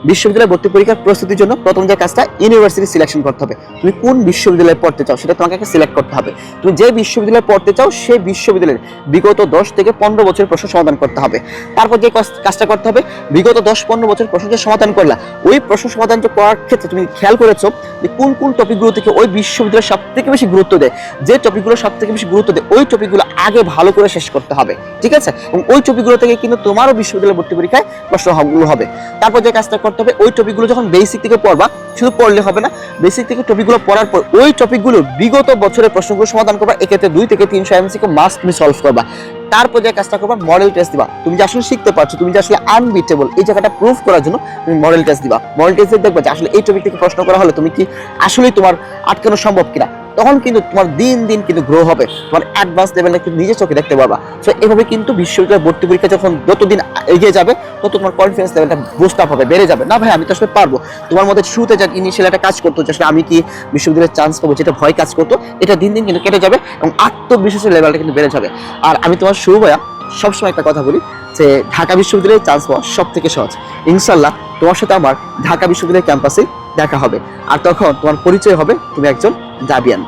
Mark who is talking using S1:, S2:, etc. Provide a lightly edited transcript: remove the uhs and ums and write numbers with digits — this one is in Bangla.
S1: বিশ্ববিদ্যালয় ভর্তি পরীক্ষার প্রস্তুতির জন্য প্রথম যে কাজটা ইউনিভার্সিটি সিলেকশন করতে হবে। তুমি কোন বিশ্ববিদ্যালয়ে পড়তে চাও সেটা তোমাকে একটা সিলেক্ট করতে হবে। তুমি যে বিশ্ববিদ্যালয়ে পড়তে চাও সেই বিশ্ববিদ্যালয়ের বিগত 10 থেকে 15 বছরের প্রশ্ন সমাধান করতে হবে। তারপর যে কাজটা করতে হবে, বিগত 10-15 বছরের প্রশ্ন যে সমাধান করলা, ওই প্রশ্ন সমাধান করার ক্ষেত্রে তুমি খেয়াল করেছো যে কোন কোন টপিকগুলো থেকে ওই বিশ্ববিদ্যালয় সবথেকে বেশি গুরুত্ব দেয়। যে টপিকগুলো সবথেকে বেশি গুরুত্ব দেয় ওই টপিকগুলো আগে ভালো করে শেষ করতে হবে, ঠিক আছে? এবং ওই টপিকগুলো থেকে কিন্তু তোমারও বিশ্ববিদ্যালয় ভর্তি পরীক্ষায় প্রশ্নগুলো হবে। তারপর যে কাজটা করতে হবে, ওই টপিকগুলো যখন বেসিক থেকে পড়বা, শুধু পড়লে হবে না, বেসিক থেকে টপিকগুলো পড়ার পর ওই টপিকগুলো বিগত বছরের প্রশ্নগুলো সমাধান করবা। এক্ষেত্রে 2 থেকে 300 এমসিকিউ মাস্ট তুমি সলভ করবা। তারপর যে কাজটা করবা, মডেল টেস্ট দিবা। তুমি যে আসলে শিখতে পারছো, তুমি যে আসলে আনবিটেবল, এই জায়গাটা প্রুফ করার জন্য তুমি মডেল টেস্ট দিবা। মডেল টেস্টে দেখবা যে আসলে এই টপিক থেকে প্রশ্ন করা হলে তুমি কি আসলেই তোমার আটকানো সম্ভব কিনা। তখন কিন্তু তোমার দিন দিন কিন্তু গ্রো হবে, তোমার অ্যাডভান্স লেভেলে কিন্তু নিজে চোখে দেখতে পারবা। সো এভাবে কিন্তু বিশ্ববিদ্যালয় ভর্তি পরীক্ষা যখন যতদিন এগিয়ে যাবে তত তোমার কনফিডেন্স লেভেলটা বুস্ট আপ হবে, বেড়ে যাবে। না ভাই আমি তো আসলে পারবো, তোমার মধ্যে শুরুতে যা ইনিশিয়াল একটা কাজ করতো যে আসলে আমি কি বিশ্ববিদ্যালয়ের চান্স পাবো, যেটা ভয় কাজ করতো, এটা দিন দিন কিন্তু কেটে যাবে এবং আত্মবিশ্বাসের লেভেলটা কিন্তু বেড়ে যাবে। আর আমি তোমার শুরু ভাইয়া সবসময় একটা কথা বলি যে ঢাকা বিশ্ববিদ্যালয়ে চান্স পাওয়া সব থেকে সহজ। ইনশাল্লাহ তোমার সাথে আমার ঢাকা বিশ্ববিদ্যালয়ের ক্যাম্পাসে দেখা হবে, আর তখন তোমার পরিচয় হবে তুমি একজন জাবিয়ান।